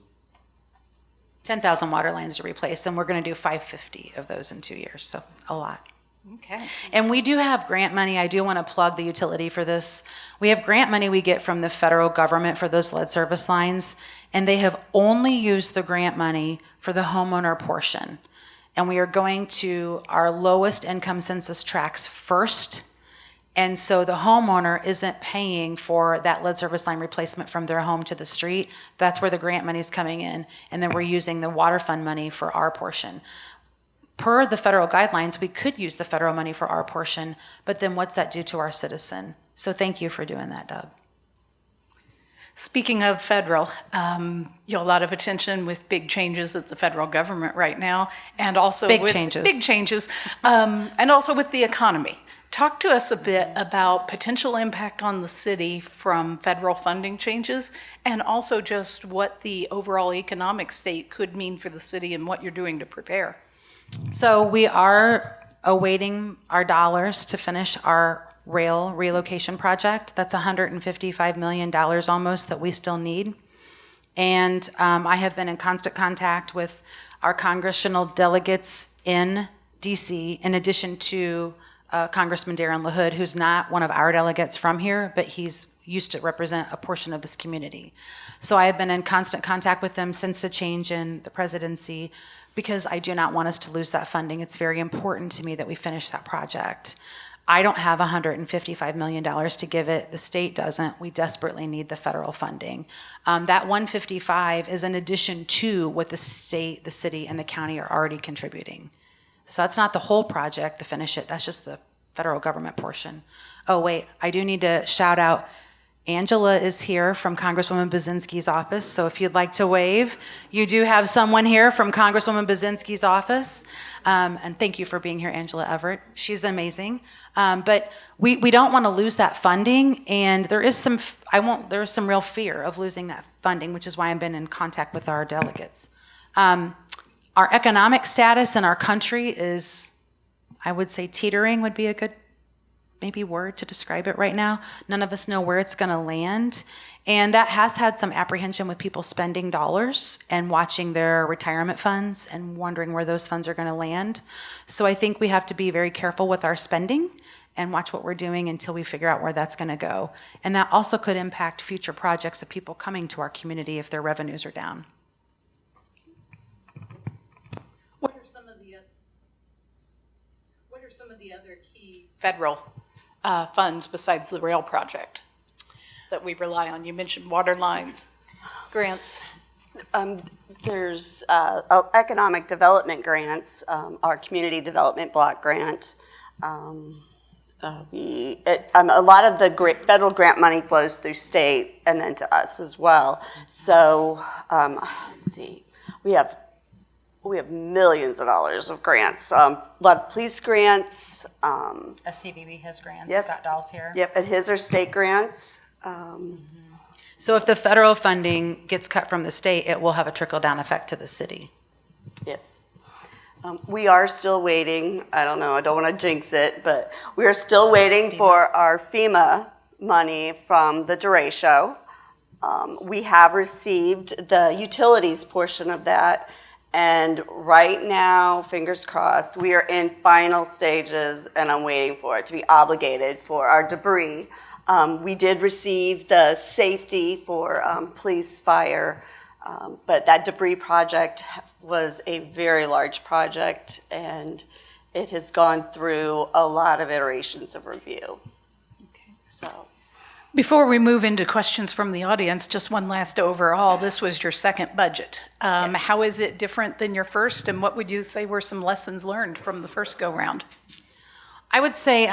10,000 water lines to replace, and we're going to do 550 of those in 2 years, so a lot. Okay. And we do have grant money. I do want to plug the utility for this. We have grant money we get from the federal government for those lead service lines, and they have only used the grant money for the homeowner portion. And we are going to our lowest income census tracts first. And so the homeowner isn't paying for that lead service line replacement from their home to the street. That's where the grant money is coming in. And then we're using the water fund money for our portion. Per the federal guidelines, we could use the federal money for our portion, but then what's that do to our citizen? So thank you for doing that, Doug. Speaking of federal, a lot of attention with big changes at the federal government right now, and also Big with changes, and also with the economy. Talk to us a bit about potential impact on the city from federal funding changes, and also just what the overall economic state could mean for the city and what you're doing to prepare. So we are awaiting our dollars to finish our rail relocation project. That's $155 million almost that we still need. And I have been in constant contact with our congressional delegates in DC, in addition to Congressman Darren LaHood, who's not one of our delegates from here, but he's used to represent a portion of this community. So I have been in constant contact with them since the change in the presidency, because I do not want us to lose that funding. It's very important to me that we finish that project. I don't have $155 million to give it. The state doesn't. We desperately need the federal funding. That 155 is in addition to what the state, the city, and the county are already contributing. So that's not the whole project to finish it. That's just the federal government portion. Oh, wait, I do need to shout out, Angela is here from Congresswoman Bazinski's office, so if you'd like to wave, you do have someone here from Congresswoman Bazinski's office. And thank you for being here, Angela Everett. She's amazing. But we don't want to lose that funding, and there is some real fear of losing that funding, which is why I've been in contact with our delegates. Our economic status in our country is, I would say, teetering would be a good maybe word to describe it right now. None of us know where it's going to land. And that has had some apprehension with people spending dollars and watching their retirement funds and wondering where those funds are going to land. So I think we have to be very careful with our spending and watch what we're doing until we figure out where that's going to go. And that also could impact future projects of people coming to our community if their revenues are down. What are some of the other key federal funds besides the rail project that we rely on? You mentioned water lines, grants. There's economic development grants, our community development block grant. A lot of the federal grant money flows through state and then to us as well. So let's see, we have we have millions of dollars of grants. A lot of police grants. SCVB has grants. Yes. Scott Dahl's here. Yep, and his are state grants. So if the federal funding gets cut from the state, it will have a trickle-down effect to the city. Yes. We are still waiting. I don't know, I don't want to jinx it, but we are still waiting for our FEMA money from the derecho. We have received the utilities portion of that, and right now, fingers crossed, we are in final stages, and I'm waiting for it to be obligated for our debris. We did receive the safety for police, fire, but that debris project was a very large project, and it has gone through a lot of iterations of review. So. Before we move into questions from the audience, just one last overall. This was your second budget. Yes. How is it different than your first, and what would you say were some lessons learned from the first go-round? I would say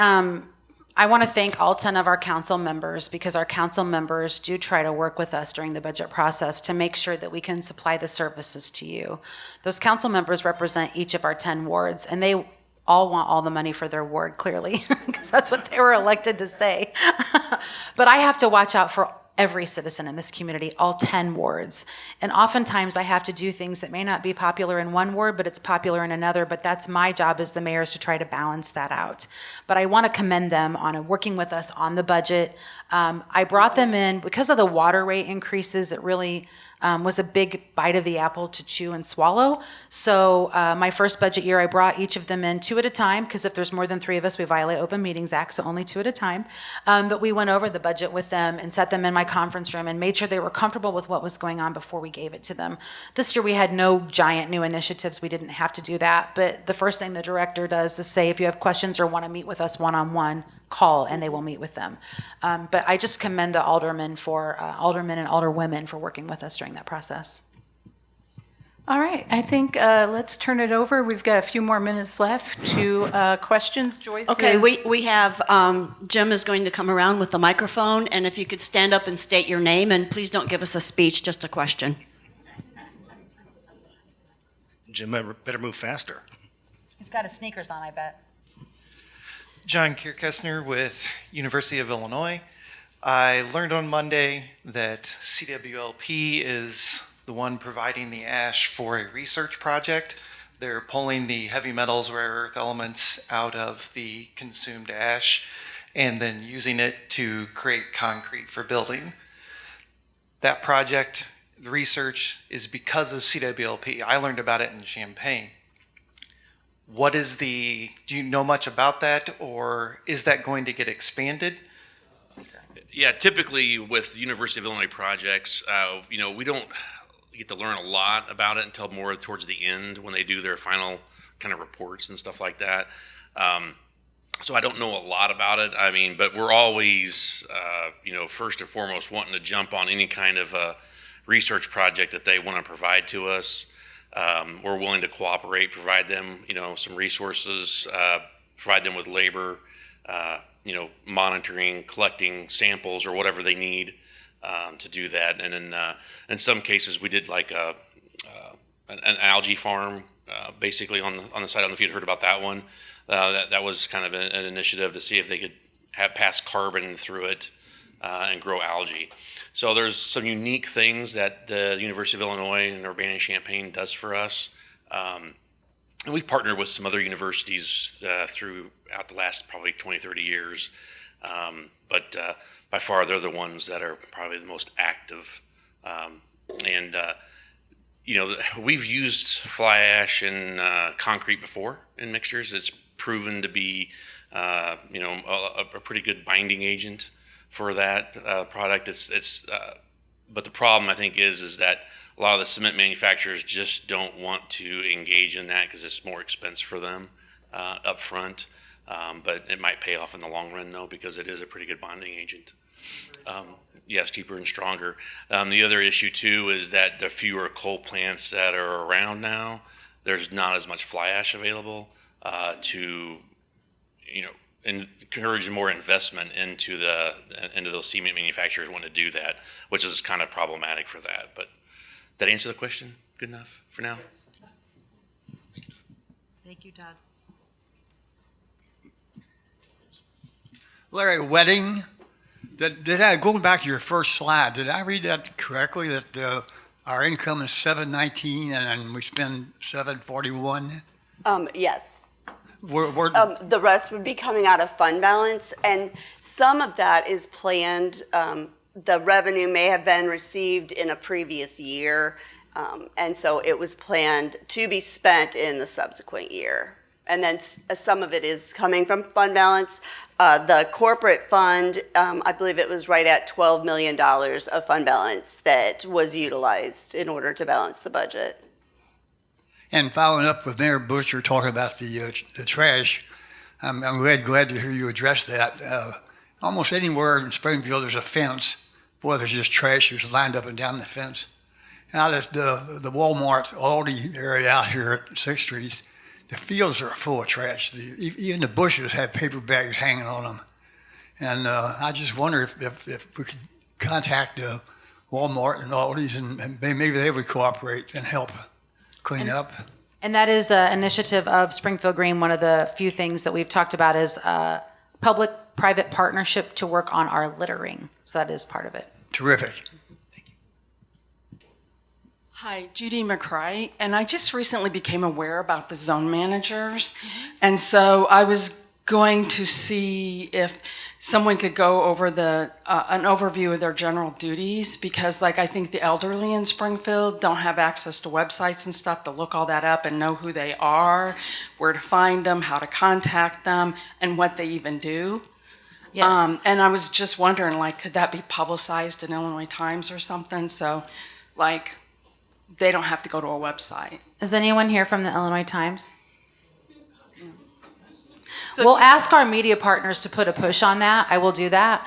I want to thank all 10 of our council members, because our council members do try to work with us during the budget process to make sure that we can supply the services to you. Those council members represent each of our 10 wards, and they all want all the money for their ward, clearly, because that's what they were elected to say. But I have to watch out for every citizen in this community, all 10 wards. And oftentimes I have to do things that may not be popular in one ward, but it's popular in another. But that's my job as the mayor, is to try to balance that out. But I want to commend them on working with us on the budget. I brought them in because of the water rate increases. It really was a big bite of the apple to chew and swallow. So my first budget year, I brought each of them in 2 at a time, because if there's more than 3 of us, we violate Open Meetings Act, so only 2 at a time. But we went over the budget with them and set them in my conference room and made sure they were comfortable with what was going on before we gave it to them. This year we had no giant new initiatives. We didn't have to do that. But the first thing the director does is say, if you have questions or want to meet with us one-on-one, call and they will meet with them. But I just commend the aldermen and alderwomen for working with us during that process. All right, I think let's turn it over. We've got a few more minutes left to questions. Joyce Okay, is... we have, Jim is going to come around with the microphone, and if you could stand up and state your name, and please don't give us a speech, just a question. Jim better move faster. He's got his sneakers on, I bet. John Kierkessner with University of Illinois. I learned on Monday that CWLP is the one providing the ash for a research project. They're pulling the heavy metals, rare earth elements out of the consumed ash and then using it to create concrete for building. That project, the research, is because of CWLP. I learned about it in Champaign. Do you know much about that, or is that going to get expanded? Yeah, typically with University of Illinois projects, we don't get to learn a lot about it until more towards the end when they do their final kind of reports and stuff like that. So I don't know a lot about it. I mean, but we're always, first and foremost wanting to jump on any kind of research project that they want to provide to us. We're willing to cooperate, provide them, some resources, provide them with labor, monitoring, collecting samples or whatever they need to do that. And then in some cases, we did like an algae farm, basically on the site. I don't know if you'd heard about that one. That was kind of an initiative to see if they could pass carbon through it and grow algae. So there's some unique things that the University of Illinois and Urbana-Champaign does for us. And we've partnered with some other universities throughout the last probably 20, 30 years. But by far, they're the ones that are probably the most active. We've used fly ash in concrete before in mixtures. It's proven to be, a pretty good binding agent for that product. But the problem I think is that a lot of the cement manufacturers just don't want to engage in that because it's more expense for them up front. But it might pay off in the long run though, because it is a pretty good bonding agent. Yes, cheaper and stronger. The other issue too is that the fewer coal plants that are around now, there's not as much fly ash available to encourage more investment into those cement manufacturers want to do that, which is kind of problematic for that. But that answer the question good enough for now? Thank you, Todd. Larry, wedding. Going back to your first slide, did I read that correctly? That our income is 719 and we spend 741. Yes. We're The rest would be coming out of fund balance, and some of that is planned. The revenue may have been received in a previous year, and so it was planned to be spent in the subsequent year. And then some of it is coming from fund balance. The corporate fund, I believe it was right at $12 million of fund balance that was utilized in order to balance the budget. And following up with Mayor Busher talking about the trash, I'm glad to hear you address that. Almost anywhere in Springfield there's a fence. Boy, there's just trash that's lined up and down the fence. Out at the Walmart Aldi area out here at 6th Street, the fields are full of trash. Even the bushes have paper bags hanging on them. And I just wonder if we could contact Walmart and Aldi's and maybe they would cooperate and help clean up. And that is an initiative of Springfield Green. One of the few things that we've talked about is public-private partnership to work on our littering. So that is part of it. Terrific. Hi, Judy McCray, and I just recently became aware about the zone managers, and so I was going to see if someone could go over an overview of their general duties, because like I think the elderly in Springfield don't have access to websites and stuff to look all that up and know who they are, where to find them, how to contact them, and what they even do. Yes. And I was just wondering, like, could that be publicized in Illinois Times or something? So, like, they don't have to go to a website. Is anyone here from the Illinois Times? We'll ask our media partners to put a push on that. I will do that.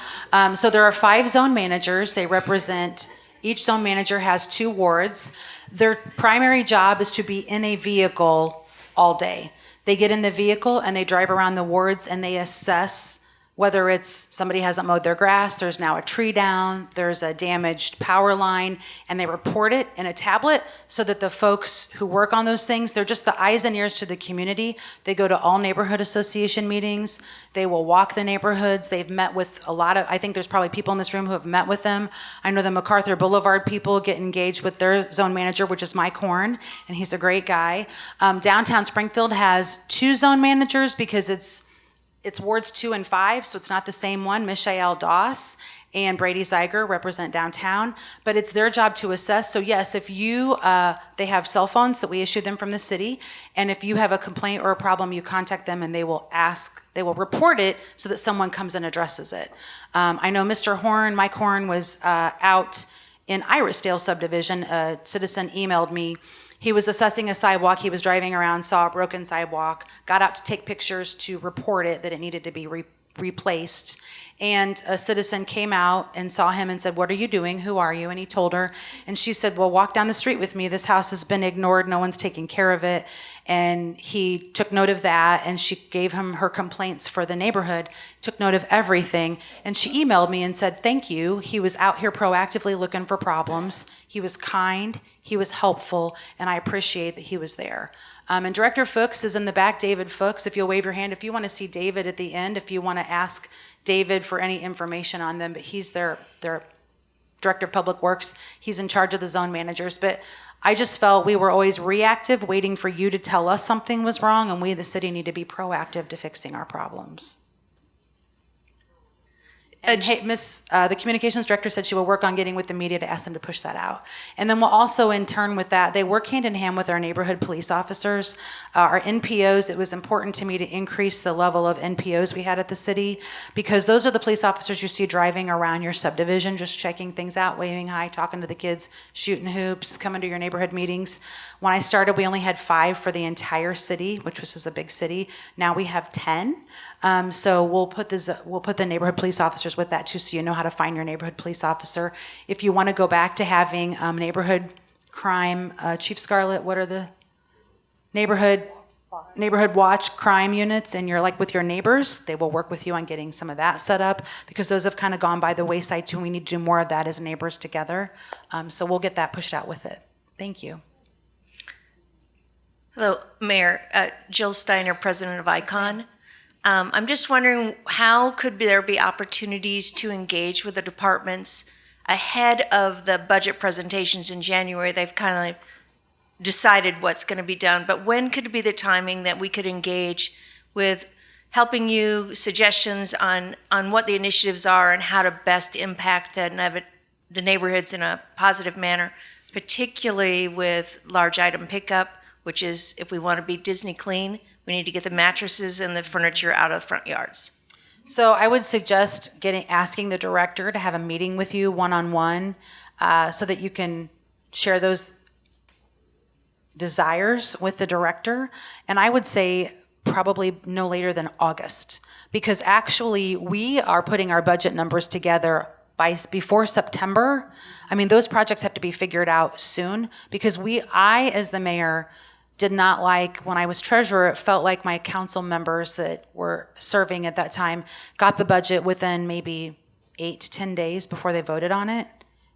So there are 5 zone managers. They represent, each zone manager has 2 wards. Their primary job is to be in a vehicle all day. They get in the vehicle and they drive around the wards and they assess whether it's somebody hasn't mowed their grass, there's now a tree down, there's a damaged power line, and they report it in a tablet so that the folks who work on those things, they're just the eyes and ears to the community. They go to all neighborhood association meetings. They will walk the neighborhoods. They've met with a lot of, I think there's probably people in this room who have met with them. I know the MacArthur Boulevard people get engaged with their zone manager, which is Mike Horn, and he's a great guy. Downtown Springfield has 2 zone managers because it's wards 2 and 5, so it's not the same one. Mishael Doss and Brady Zeiger represent downtown, but it's their job to assess. So yes, if you, they have cell phones that we issue them from the city, and if you have a complaint or a problem, you contact them and they will report it so that someone comes and addresses it. I know Mr. Horn, Mike Horn, was out in Irisdale subdivision. A citizen emailed me. He was assessing a sidewalk. He was driving around, saw a broken sidewalk, got out to take pictures to report it, that it needed to be replaced. And a citizen came out and saw him and said, "What are you doing? Who are you?" And he told her, and she said, "Well, walk down the street with me. This house has been ignored. No one's taking care of it." And he took note of that, and she gave him her complaints for the neighborhood, took note of everything. And she emailed me and said, "Thank you. He was out here proactively looking for problems. He was kind, he was helpful, and I appreciate that he was there." And Director Fuchs is in the back, David Fuchs. If you'll wave your hand, if you want to see David at the end, if you want to ask David for any information on them, but he's their Director of Public Works. He's in charge of the zone managers. But I just felt we were always reactive, waiting for you to tell us something was wrong, and we, the city, need to be proactive to fixing our problems. And hey, the communications director said she will work on getting with the media to ask them to push that out. And then we'll also, in turn with that, they work hand in hand with our neighborhood police officers. Our NPOs, it was important to me to increase the level of NPOs we had at the city, because those are the police officers you see driving around your subdivision, just checking things out, waving hi, talking to the kids, shooting hoops, coming to your neighborhood meetings. When I started, we only had 5 for the entire city, which was a big city. Now we have 10. So we'll put the neighborhood police officers with that too, so you know how to find your neighborhood police officer. If you want to go back to having neighborhood crime, Chief Scarlett, what are the neighborhood watch crime units, and you're like with your neighbors, they will work with you on getting some of that set up, because those have kind of gone by the wayside too. We need to do more of that as neighbors together. So we'll get that pushed out with it. Thank you. Hello, Mayor. Jill Steiner, President of ICON. I'm just wondering, how could there be opportunities to engage with the departments ahead of the budget presentations in January? They've kind of decided what's going to be done, but when could be the timing that we could engage with helping you suggestions on what the initiatives are and how to best impact the neighborhoods in a positive manner, particularly with large item pickup, which is, if we want to be Disney clean, we need to get the mattresses and the furniture out of the front yards. So I would suggest asking the director to have a meeting with you one-on-one so that you can share those desires with the director. And I would say probably no later than August, because actually we are putting our budget numbers together before September. I mean, those projects have to be figured out soon, because I, as the mayor, did not like, when I was treasurer, it felt like my council members that were serving at that time got the budget within maybe 8 to 10 days before they voted on it.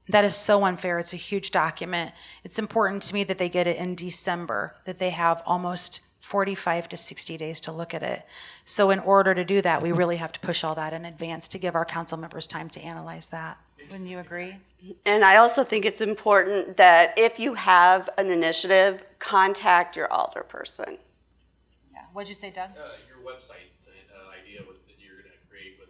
That is so unfair. It's a huge document. It's important to me that they get it in December, that they have almost 45 to 60 days to look at it. So in order to do that, we really have to push all that in advance to give our council members time to analyze that. Wouldn't you agree? And I also think it's important that if you have an initiative, contact your alderperson. Yeah. What'd you say, Doug? Your website idea that you're going to create with,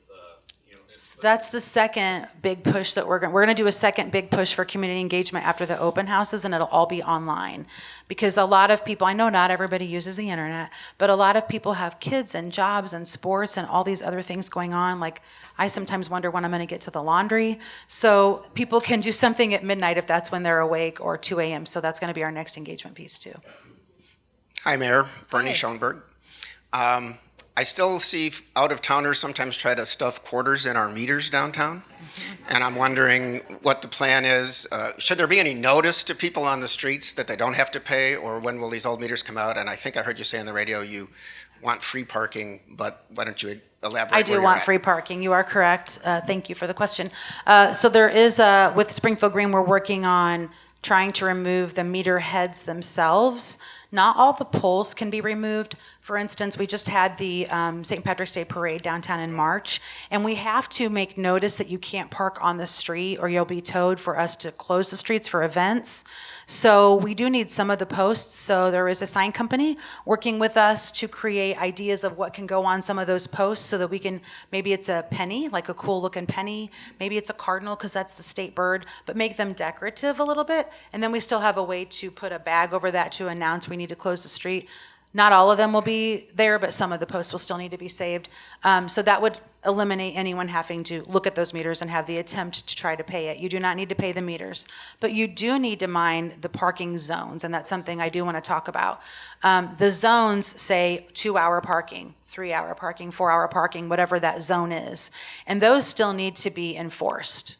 That's the second big push that we're going to do a second big push for community engagement after the open houses, and it'll all be online. Because a lot of people, I know not everybody uses the internet, but a lot of people have kids and jobs and sports and all these other things going on. Like, I sometimes wonder when I'm going to get to the laundry. So people can do something at midnight if that's when they're awake, or 2 a.m. So that's going to be our next engagement piece too. Hi, Mayor. Bernie Hi. Schoenberg. I still see out-of-towners sometimes try to stuff quarters in our meters downtown. And I'm wondering what the plan is. Should there be any notice to people on the streets that they don't have to pay, or when will these old meters come out? And I think I heard you say on the radio you want free parking, but why don't you elaborate? I do want free parking. You are correct. Thank you for the question. So there is, with Springfield Green, we're working on trying to remove the meter heads themselves. Not all the poles can be removed. For instance, we just had the St. Patrick's Day Parade downtown in March, and we have to make notice that you can't park on the street or you'll be towed for us to close the streets for events. So we do need some of the posts. So there is a sign company working with us to create ideas of what can go on some of those posts so that we can, maybe it's a penny, like a cool looking penny. Maybe it's a cardinal because that's the state bird, but make them decorative a little bit. And then we still have a way to put a bag over that to announce we need to close the street. Not all of them will be there, but some of the posts will still need to be saved. So that would eliminate anyone having to look at those meters and have the attempt to try to pay it. You do not need to pay the meters, but you do need to mind the parking zones, and that's something I do want to talk about. The zones say 2-hour parking, 3-hour parking, 4-hour parking, whatever that zone is, and those still need to be enforced.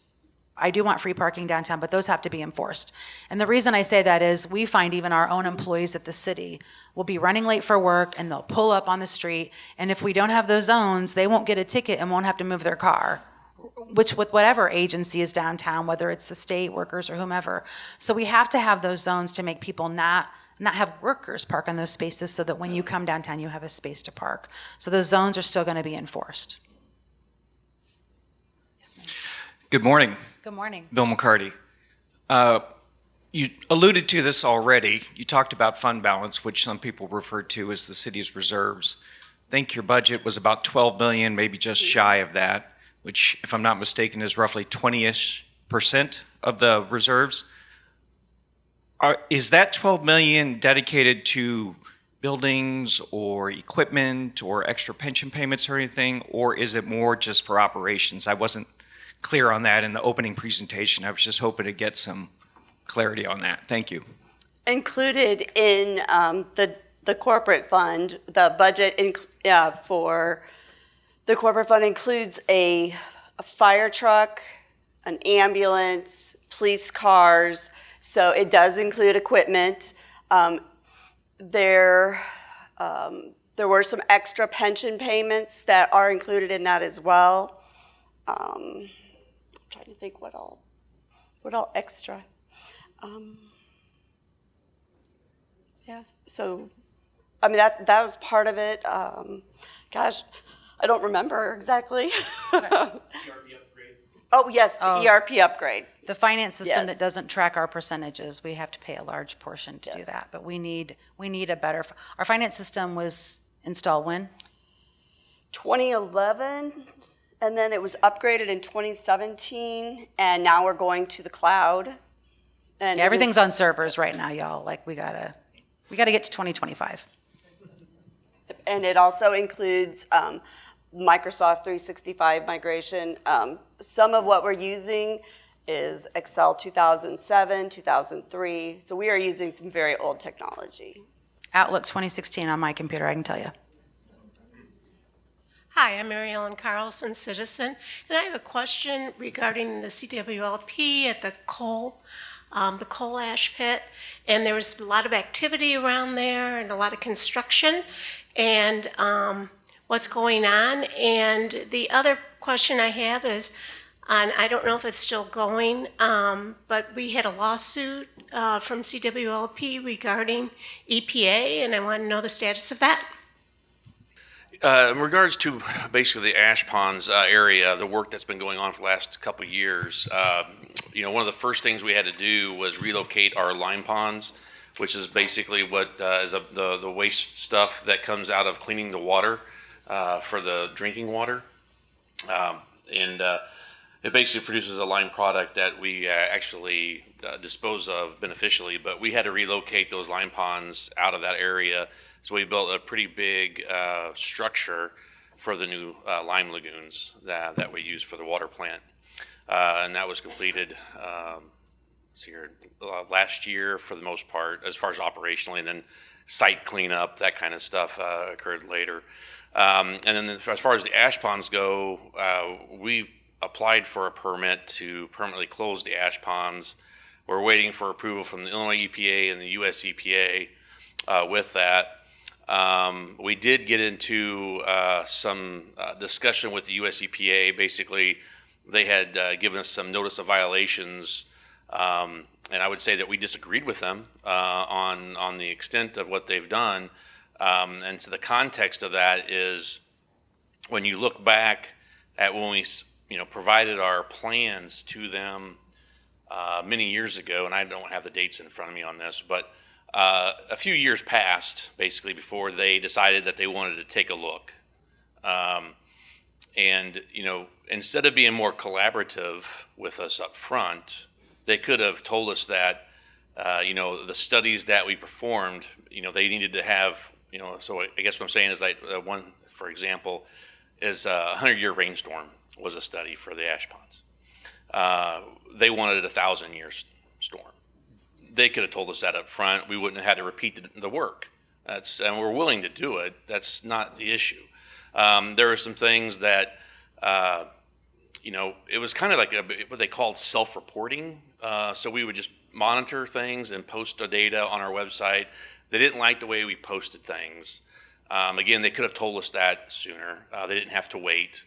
I do want free parking downtown, but those have to be enforced. And the reason I say that is we find even our own employees at the city will be running late for work and they'll pull up on the street. And if we don't have those zones, they won't get a ticket and won't have to move their car, which with whatever agency is downtown, whether it's the state workers or whomever. So we have to have those zones to make people not have workers park on those spaces so that when you come downtown, you have a space to park. So those zones are still going to be enforced. Yes, ma'am. Good morning. Good morning. Bill McCarty. You alluded to this already. You talked about fund balance, which some people refer to as the city's reserves. I think your budget was about 12 million, maybe just shy of that, which, if I'm not mistaken, is roughly 20-ish% of the reserves. Is that 12 million dedicated to buildings or equipment or extra pension payments or anything, or is it more just for operations? I wasn't clear on that in the opening presentation. I was just hoping to get some clarity on that. Thank you. Included in the corporate fund, the budget for the corporate fund includes a fire truck, an ambulance, police cars. So it does include equipment. There were some extra pension payments that are included in that as well. I'm trying to think what all extra. Yes. So I mean, that was part of it. Gosh, I don't remember exactly. Oh, yes, the ERP upgrade. The finance system Yes. that doesn't track our percentages, we have to pay a large portion to do Yes. that. But we need a better, our finance system was installed when? 2011, and then it was upgraded in 2017, and now we're going to the cloud. And Yeah, everything's on servers right now, y'all. Like, we gotta get to 2025. And it also includes Microsoft 365 migration. Some of what we're using is Excel 2007, 2003. So we are using some very old technology. Outlook 2016 on my computer, I can tell you. Hi, I'm Mary Ellen Carlson, citizen, and I have a question regarding the CWLP at the coal ash pit. And there was a lot of activity around there and a lot of construction and what's going on. And the other question I have is, and I don't know if it's still going, but we had a lawsuit from CWLP regarding EPA, and I want to know the status of that. In regards to basically the ash ponds area, the work that's been going on for the last couple of years, one of the first things we had to do was relocate our lime ponds, which is basically what is the waste stuff that comes out of cleaning the water for the drinking water. It basically produces a lime product that we actually dispose of beneficially, but we had to relocate those lime ponds out of that area. So we built a pretty big structure for the new lime lagoons that we use for the water plant. And that was completed last year for the most part, as far as operationally, and then site cleanup, that kind of stuff occurred later. And then as far as the ash ponds go, we've applied for a permit to permanently close the ash ponds. We're waiting for approval from the Illinois EPA and the US EPA with that. We did get into some discussion with the US EPA. Basically, they had given us some notice of violations, and I would say that we disagreed with them on the extent of what they've done. And so the context of that is when you look back at when we provided our plans to them many years ago, and I don't have the dates in front of me on this, but a few years passed basically before they decided that they wanted to take a look. Instead of being more collaborative with us up front, they could have told us that, the studies that we performed, they needed to have, so I guess what I'm saying is like one, for example, is a 100-year rainstorm was a study for the ash ponds. They wanted a 1,000-year storm. They could have told us that up front. We wouldn't have had to repeat the work. And we're willing to do it. That's not the issue. There are some things that, it was kind of like what they called self-reporting. So we would just monitor things and post the data on our website. They didn't like the way we posted things. Again, they could have told us that sooner. They didn't have to wait.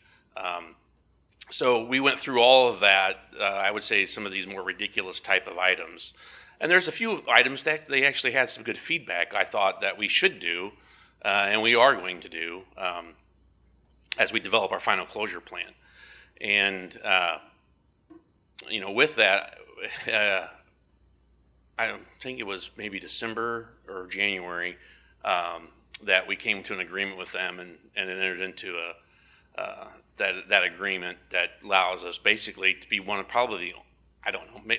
So we went through all of that, I would say some of these more ridiculous type of items. And there's a few items that they actually had some good feedback, I thought, that we should do, and we are going to do as we develop our final closure plan. And, with that, I think it was maybe December or January that we came to an agreement with them and entered into that agreement that allows us basically to be one of probably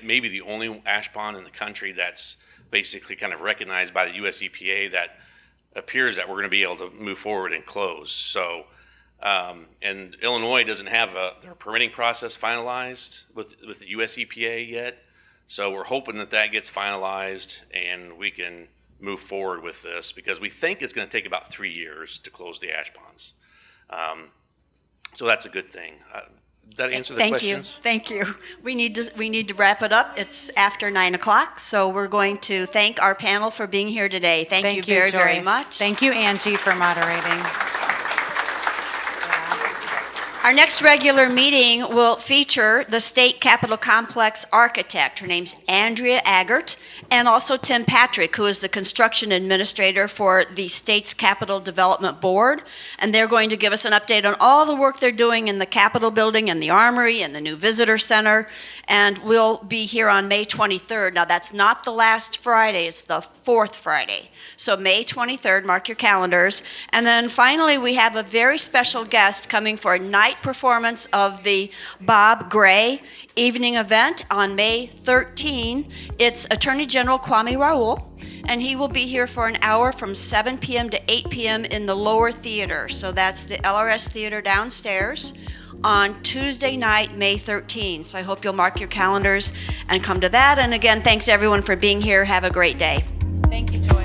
maybe the only ash pond in the country that's basically kind of recognized by the US EPA that appears that we're going to be able to move forward and close. So, and Illinois doesn't have their permitting process finalized with the US EPA yet. So we're hoping that gets finalized and we can move forward with this because we think it's going to take about 3 years to close the ash ponds. So that's a good thing. That answer the questions? Thank you. We need to wrap it up. It's after 9 o'clock, so we're going to thank our panel for being here today. Thank you very, very Joyce. much. Thank you, Angie, for moderating. Our next regular meeting will feature the State Capitol Complex architect. Her name's Andrea Aggert, and also Tim Patrick, who is the construction administrator for the state's Capitol Development Board. And they're going to give us an update on all the work they're doing in the Capitol building and the Armory and the new visitor center. And we'll be here on May 23rd. Now, that's not the last Friday, it's the fourth Friday. So May 23rd, mark your calendars. And then finally, we have a very special guest coming for a night performance of the Bob Gray evening event on May 13. It's Attorney General Kwame Raoul, and he will be here for an hour from 7 p.m. to 8 p.m. in the lower theater. So that's the LRS Theater downstairs on Tuesday night, May 13. So I hope you'll mark your calendars and come to that. And again, thanks everyone for being here. Have a great day. Thank you, Joy.